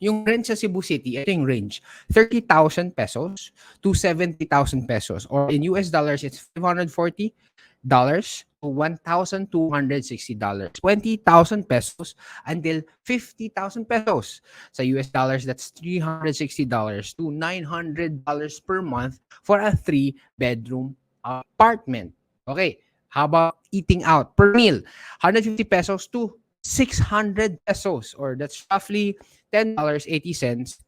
Yung rent sa Cebu City, ito yung range, 30,000 pesos to 70,000 pesos. Or in US dollars, it's $540 to $1,260. 20,000 pesos until 50,000 pesos. Sa US dollars, that's $360 to $900 per month for a 3-bedroom apartment. Okay, how about eating out per meal? 150 pesos to 600 pesos, or that's roughly $10.80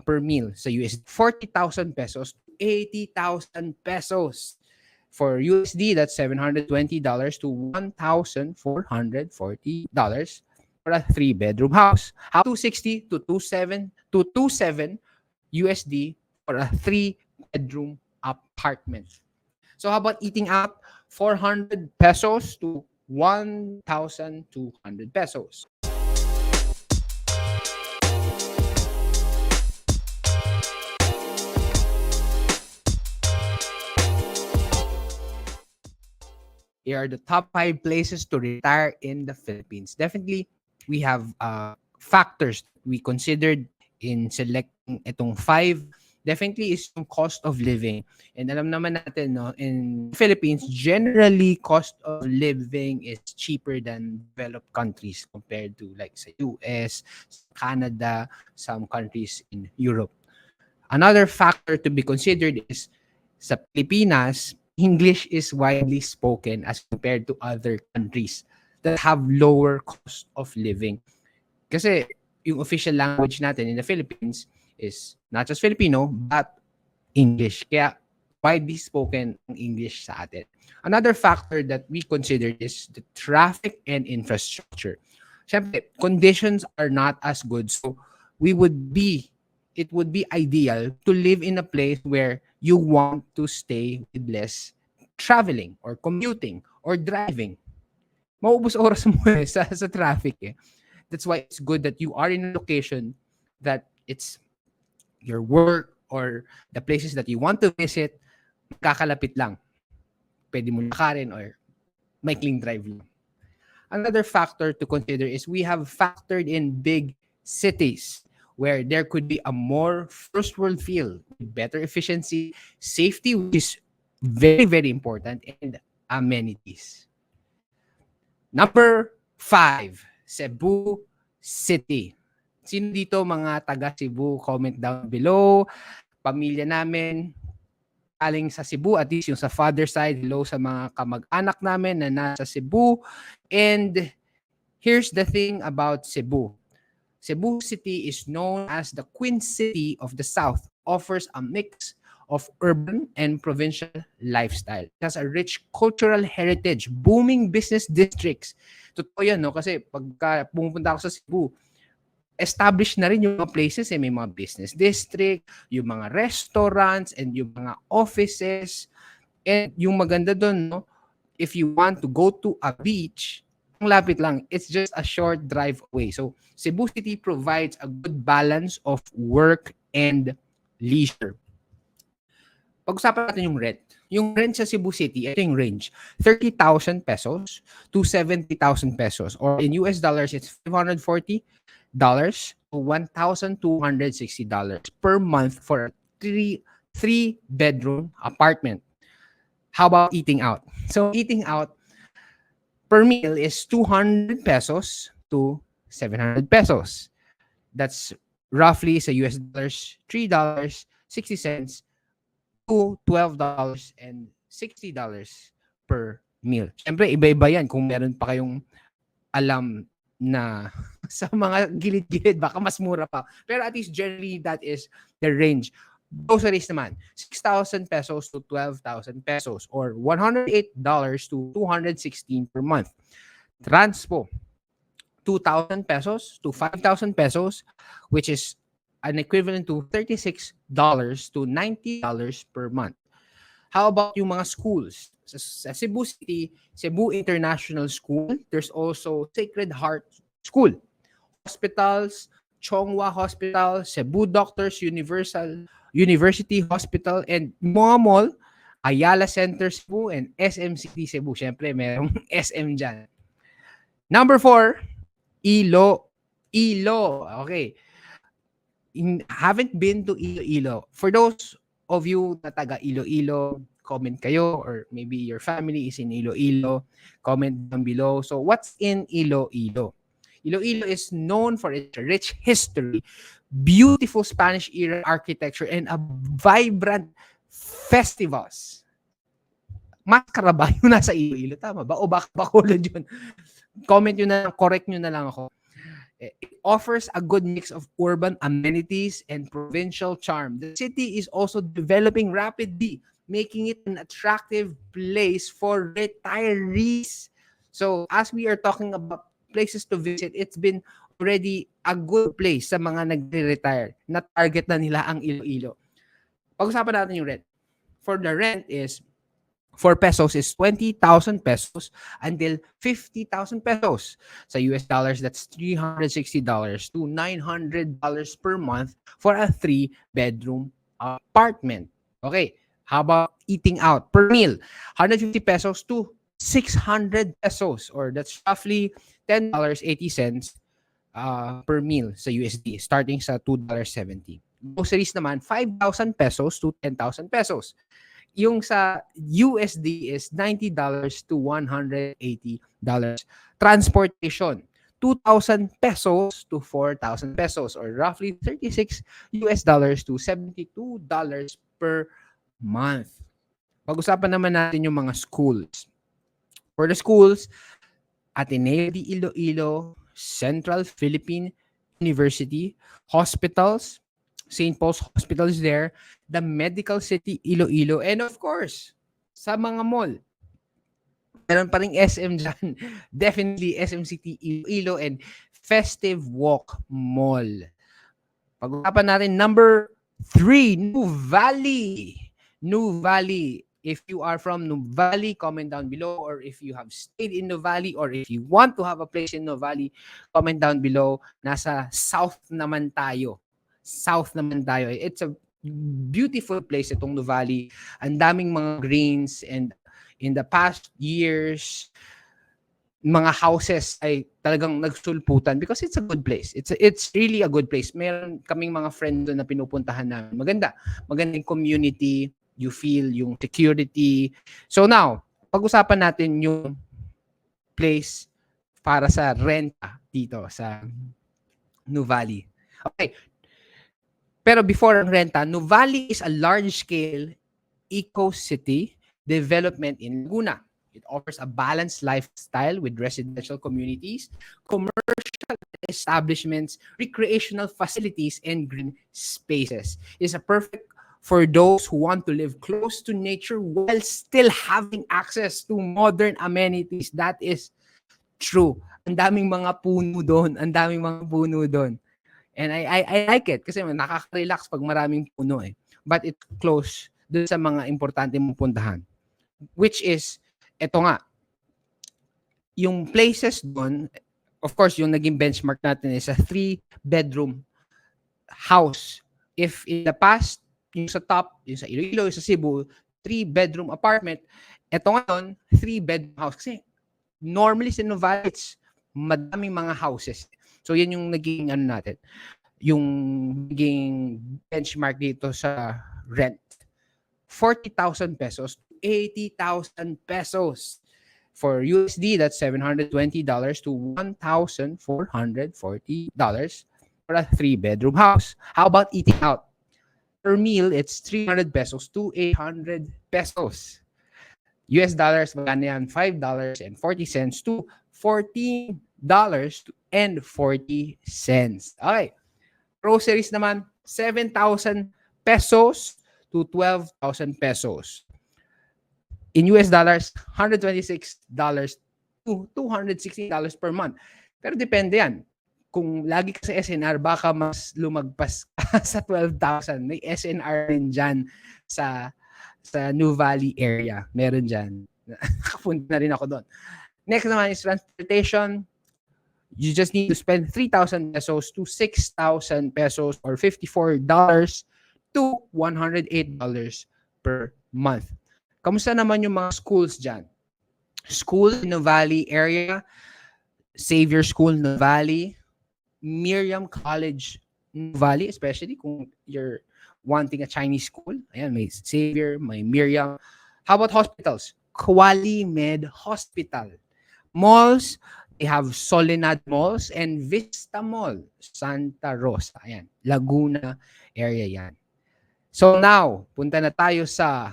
per meal sa USD. 40,000 pesos to 80,000 pesos. For USD, that's $720 to $1,440 for a 3-bedroom house. How 260 to 27 USD for a 3-bedroom apartment. So how about eating out? 400 pesos to 1,200 pesos. Here are the top 5 places to retire in the Philippines. Definitely, we have factors we considered in selecting itong 5. Definitely is yung cost of living. And alam naman natin, no, in Philippines, generally, cost of living is cheaper than developed countries compared to like sa US, Canada, some countries in Europe. Another factor to be considered is sa Pilipinas, English is widely spoken as compared to other countries that have lower cost of living. Kasi yung official language natin in the Philippines is not just Filipino, but English. Kaya widely spoken ang English sa atin. Another factor that we considered is the traffic and infrastructure. Siyempre, conditions are not as good. So it would be ideal to live in a place where you want to stay with less traveling or commuting or driving. Maubos oras mo sa traffic eh. That's why it's good that you are in a location that it's your work or the places that you want to visit, kakalapit lang. Pwede mo lakarin or maikling drive lang. Another factor to consider is we have factored in big cities where there could be a more first world feel, better efficiency, safety, which is very, very important, and amenities. Number 5, Cebu City. Sino dito mga taga Cebu? Comment down below. Pamilya namin, galing sa Cebu, at least yung sa father side, hello sa mga kamag-anak namin na nasa Cebu. And here's the thing about Cebu. Cebu City is known as the Queen City of the South, offers a mix of urban and provincial lifestyle. It has a rich cultural heritage, booming business districts. Totoo yan, no? Kasi pagka pumunta ako sa Cebu, established na rin yung mga places, may mga business district, yung mga restaurants, and yung mga offices. And yung maganda doon, no? If you want to go to a beach, ang lapit lang. It's just a short drive away. So, Cebu City provides a good balance of work and leisure. Pag-usapan natin yung rent. Yung rent sa Cebu City, ito yung range, 30,000 pesos to 70,000 pesos. Or in US dollars, it's $540 to $1,260 per month for a 3-bedroom apartment. How about eating out? So, eating out per meal is 200 pesos to 700 pesos. That's roughly sa US dollars, $3.60 to $12.60 per meal. Siyempre, iba-iba yan. Kung meron pa kayong alam na sa mga gilid-gilid, baka mas mura pa. Pero at least generally, that is the range. Groceries naman, 6,000 pesos to 12,000 pesos or $108 to $216 per month. Transpo, 2,000 pesos to 5,000 pesos, which is an equivalent to $36 to $90 per month. How about yung mga schools? Sa Cebu City, Cebu International School, there's also Sacred Heart School. Hospitals, Chonghua Hospital, Cebu Doctors University Hospital, and mga mall, Ayala Center Cebu, and SM City Cebu. Siyempre, merong SM dyan. Number 4, Ilo. Okay. haven't been to Iloilo, for those of you na taga Iloilo, comment kayo, or maybe your family is in Iloilo, comment down below. So what's in Iloilo? Iloilo is known for its rich history, beautiful Spanish era architecture, and a vibrant festivals. Maskara ba yung nasa Iloilo? Tama ba? O baka Bacolod yun? Comment nyo na lang, correct nyo na lang ako. It offers a good mix of urban amenities and provincial charm. The city is also developing rapidly, making it an attractive place for retirees. So, as we are talking about places to visit, it's been already a good place sa mga nagre-retire na target na nila ang Iloilo. Pag-usapan natin yung rent. For the rent is 4 pesos is 20,000 pesos until 50,000 pesos. Sa US dollars, that's $360 to $900 per month for a 3-bedroom apartment. Okay, how about eating out per meal? 150 pesos to 600 pesos, or that's roughly $10.80 per meal sa USD, starting sa $2.70. Groceries naman, 5,000 pesos to 10,000 pesos. Yung sa USD is $90 to $180. Transportation, 2,000 pesos to 4,000 pesos, or roughly $36 to $72 per month. Pag-usapan naman natin yung mga schools. For the schools, Ateneo de Iloilo, Central Philippine University, hospitals, St. Paul's Hospital is there, the Medical City Iloilo, and of course, sa mga mall, meron pa rin SM dyan. Definitely SM City Iloilo and Festive Walk Mall. Pag-usapan natin, number 3, New Valley. New Valley. If you are from New Valley, comment down below. Or if you have stayed in New Valley, or if you want to have a place in New Valley, comment down below. Nasa south naman tayo. South naman tayo. It's a beautiful place itong New Valley. Ang daming mga greens, and in the past years, mga houses ay talagang nagsulputan because it's a good place. It's really a good place. Meron kaming mga friend doon na pinupuntahan namin. Magandang community, you feel yung security. So now, pag-usapan natin yung place para sa renta dito sa New Valley. Okay. Pero before ang renta, New Valley is a large-scale eco-city development in Laguna. It offers a balanced lifestyle with residential communities, commercial establishments, recreational facilities, and green spaces. It's a perfect for those who want to live close to nature while still having access to modern amenities. That is true. Ang daming mga puno doon. Ang daming mga puno doon. And I like it kasi nakaka-relax pag maraming puno eh. But it's close doon sa mga importante mong puntahan. Which is, eto nga, yung places doon, of course, yung naging benchmark natin is a 3-bedroom house. If in the past, yung sa top, yung sa Iloilo, yung sa Cebu, 3-bedroom apartment, eto ngayon, 3-bedroom house. Kasi normally sa Novales, it's madaming mga houses. So yan yung naging ano natin, yung naging benchmark dito sa rent. 40,000 pesos, 80,000 pesos. For USD, that's $720 to $1,440 for a 3-bedroom house. How about eating out? Per meal, it's 300 pesos to 800 pesos. US dollars, magkano yan? $5.40 to $14.40. Okay. Groceries naman, 7,000 pesos to 12,000 pesos. In US dollars, $126 to $260 per month. Pero depende yan. Kung lagi ka sa SNR, baka mas lumagpas ka sa 12,000. May SNR rin dyan sa New Valley area. Meron dyan. Nakapunta na rin ako doon. Next naman is transportation. You just need to spend 3,000 pesos to 6,000 pesos, or $54 to $108 per month. Kamusta naman yung mga schools dyan? School in the Valley area, Xavier School in the Valley, Miriam College Valley, especially kung you're wanting a Chinese school. Ayan, may Xavier, may Miriam. How about hospitals? Quali Med Hospital. Malls, they have Soledad Malls and Vista Mall, Santa Rosa. Ayan, Laguna area yan. So now, punta na tayo sa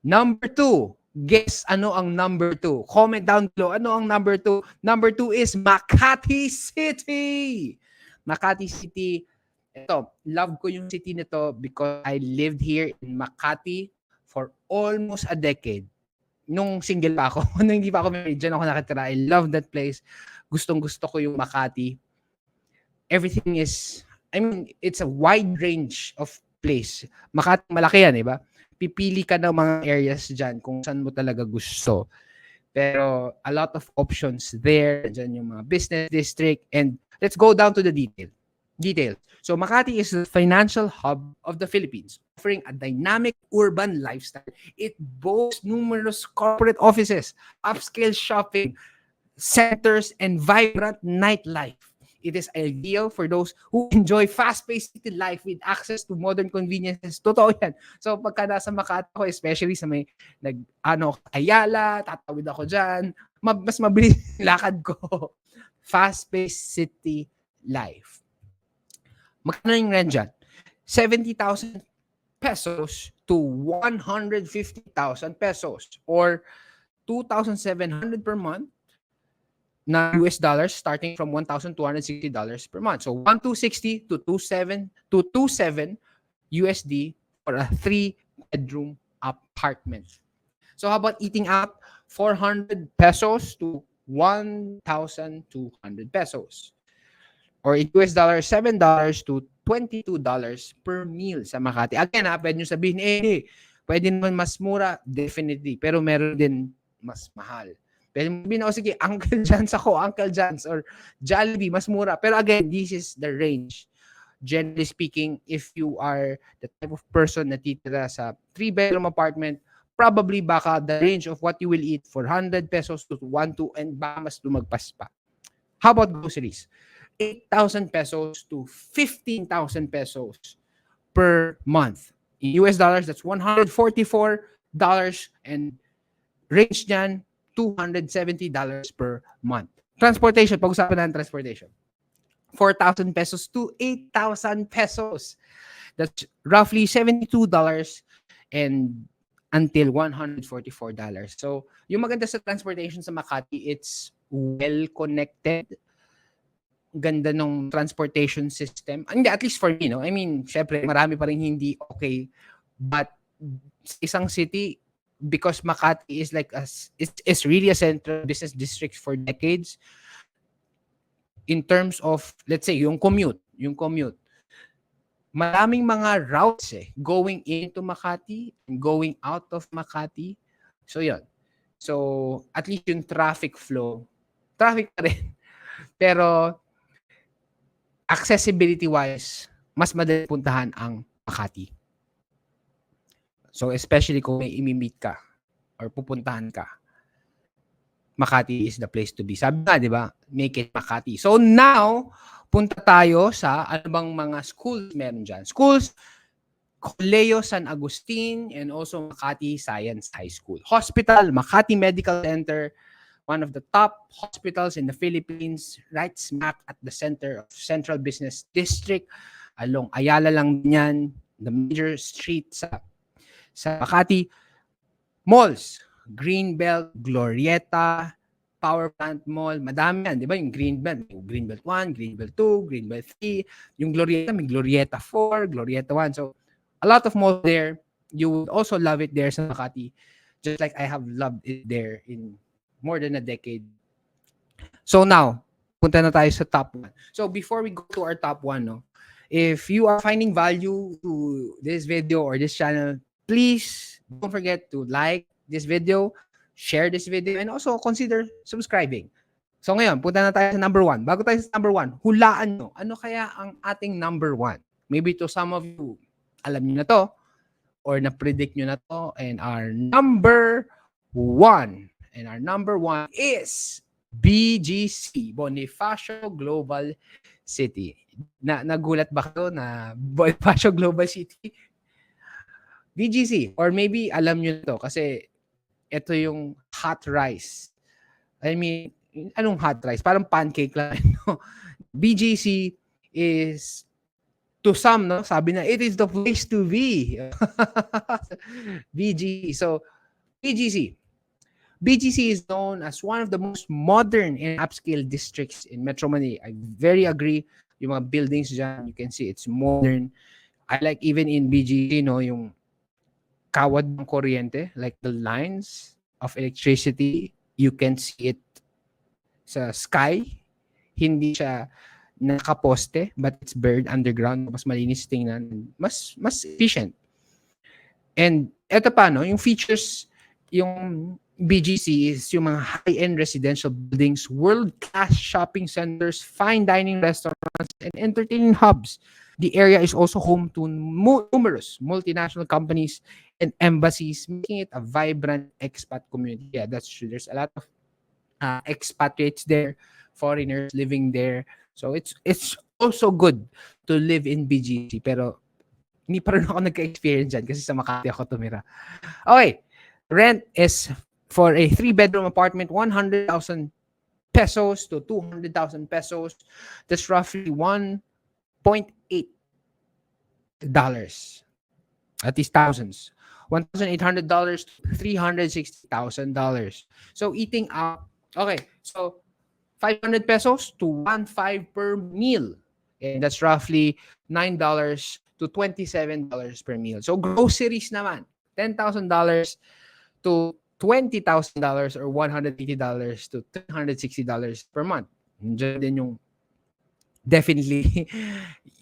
number 2. Guess ano ang number 2? Comment down below. Ano ang number 2? Number 2 is Makati City. Makati City. Ito, love ko yung city nito because I lived here in Makati for almost a decade. Nung single pa ako, nung hindi pa ako married, dyan ako nakatira. I love that place. Gustong-gusto ko yung Makati. Everything is, I mean, it's a wide range of place. Makati, malaki yan, diba? Pipili ka ng mga areas dyan kung saan mo talaga gusto. Pero a lot of options there. Dyan yung mga business district. And let's go down to the details. So Makati is the financial hub of the Philippines, offering a dynamic urban lifestyle. It boasts numerous corporate offices, upscale shopping centers, and vibrant nightlife. It is ideal for those who enjoy fast-paced city life with access to modern conveniences. Totoo yan. So pagka nasa Makati ako, especially sa may Ayala, tatawid ako dyan, mas mabilis yung lakad ko. Fast-paced city life. Magkano yung rent dyan? 70,000 pesos to 150,000 pesos or 2,700 per month na US dollars starting from $1,260 per month. So 1,260 to 27 USD for a 3-bedroom apartment. So how about eating out? 400 pesos to 1,200 pesos. Or in US dollars, $7 to $22 per meal sa Makati. Again, pwede nyo sabihin, pwede naman mas mura. Definitely. Pero meron din mas mahal. Pwede mo sabihin, sige, Uncle John's ako, Uncle John's or Jollibee, mas mura. Pero again, this is the range. Generally speaking, if you are the type of person na titira sa 3-bedroom apartment, probably baka the range of what you will eat, 400 pesos to 1,200 and baka mas lumagpas pa. How about groceries? 8,000 pesos to 15,000 pesos per month. In US dollars, that's $144 and range niyan, $270 per month. Transportation, pag-usapan natin transportation. 4,000 pesos to 8,000 pesos. That's roughly $72 and until $144. So, yung maganda sa transportation sa Makati, it's well-connected. Ganda ng transportation system. Hindi, at least for me, no? I mean, syempre, marami pa rin hindi okay. But isang city, because Makati is like it's really a central business district for decades. In terms of, let's say, yung commute. Maraming mga routes going into Makati and going out of Makati. So, yun. So, at least yung traffic pa rin. Pero, accessibility-wise, mas madali puntahan ang Makati. So, especially kung may imi-meet ka or pupuntahan ka, Makati is the place to be. Sabi nga, di ba? Make it Makati. So, now, punta tayo sa ano bang mga schools meron dyan. Schools, Colegio San Agustin and also Makati Science High School. Hospital, Makati Medical Center, one of the top hospitals in the Philippines, right smack at the center of Central Business District. Along Ayala lang yan, the major street sa Makati. Malls, Greenbelt, Glorieta, Power Plant Mall, madami yan, di ba? Yung Greenbelt 1, Greenbelt 2, Greenbelt 3, yung Glorieta, may Glorieta 4, Glorieta 1. So, a lot of malls there. You would also love it there sa Makati, just like I have loved it there in more than a decade. So now, punta na tayo sa top 1. So before we go to our top 1, no, if you are finding value to this video or this channel, please don't forget to like this video, share this video, and also consider subscribing. So ngayon, punta na tayo sa number 1. Bago tayo sa number 1, hulaan nyo, ano kaya ang ating number 1? Maybe to some of you, alam nyo na to, or na-predict nyo na to, and our number 1. And our number 1 is BGC, Bonifacio Global city. Nagulat ba kayo na Bonifacio Global City? BGC, or maybe alam nyo na to kasi ito yung hot rice. I mean, anong hot rice? Parang pancake lang. No? BGC is, to some, no, sabi na, it is the place to be. BGC. So, BGC. BGC is known as one of the most modern and upscale districts in Metro Manila. I very agree. Yung mga buildings dyan, you can see it's modern. I like even in BGC, no, yung kawad ng kuryente, like the lines of electricity, you can see it sa sky. Hindi siya nakaposte, but it's buried underground. Mas malinis tingnan. Mas efficient. And eto pa, no, yung features, yung BGC is yung mga high-end residential buildings, world-class shopping centers, fine dining restaurants, and entertaining hubs. The area is also home to numerous multinational companies and embassies, making it a vibrant expat community. Yeah, that's true. There's a lot of expatriates there, foreigners living there. So it's also good to live in BGC. Pero hindi pa rin ako nagka-experience dyan kasi sa Makati ako tumira. Okay, rent is for a 3-bedroom apartment, 100,000 pesos to 200,000 pesos. That's roughly $1.8. At least thousands. $1,800 to $360,000. So eating out, okay, so 500 pesos to 1.5 per meal. And that's roughly $9 to $27 per meal. So groceries naman, $10,000 to $20,000 or $180 to $360 per month. Diyan din yung definitely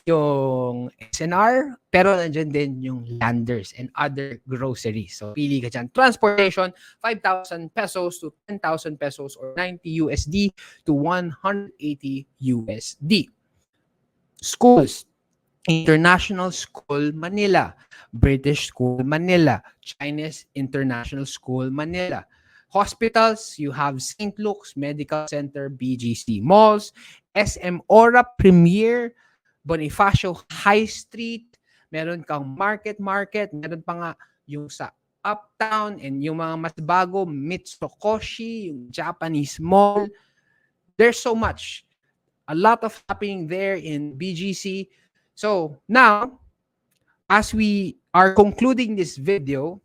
yung SNR, pero nandiyan din yung landers and other groceries. So pili ka dyan. Transportation, 5,000 pesos to 10,000 pesos or 90 USD to 180 USD. Schools, International School Manila, British School Manila, Chinese International School Manila. Hospitals, you have St. Luke's Medical Center, BGC. Malls, SM Aura Premier, Bonifacio High Street, meron kang Market, meron pa nga yung sa Uptown and yung mga mas bago, Mitsukoshi, yung Japanese Mall. There's so much. A lot of happening there in BGC. So now, as we are concluding this video,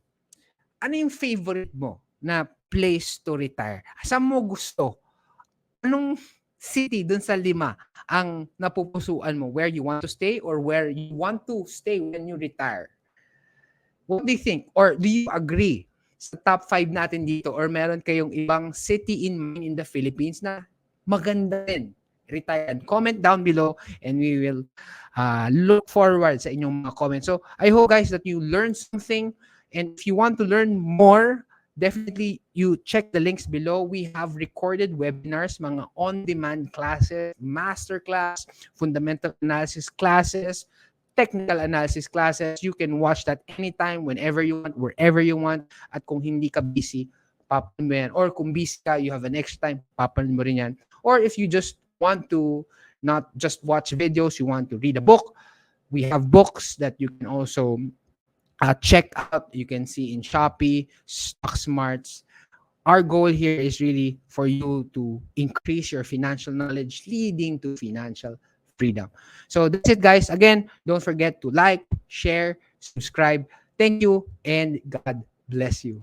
ano yung favorite mo na place to retire? Saan mo gusto? Anong city dun sa 5 ang napupusuan mo? Where you want to stay or where you want to stay when you retire? What do you think? Or do you agree sa top 5 natin dito? Or meron kayong ibang city in mind in the Philippines na maganda din? Retire. Comment down below and we will look forward sa inyong mga comments. So I hope guys that you learned something, and if you want to learn more, definitely you check the links below. We have recorded webinars, mga on-demand classes, masterclass, fundamental analysis classes, technical analysis classes. You can watch that anytime, whenever you want, wherever you want. At kung hindi ka busy, papan mo yan. Or kung busy ka, you have an extra time, papan mo rin yan. Or if you just want to not just watch videos, you want to read a book, we have books that you can also check out. You can see in Shopee, Stock Smarts. Our goal here is really for you to increase your financial knowledge, leading to financial freedom. So that's it, guys. Again, don't forget to like, share, subscribe. Thank you, and God bless you.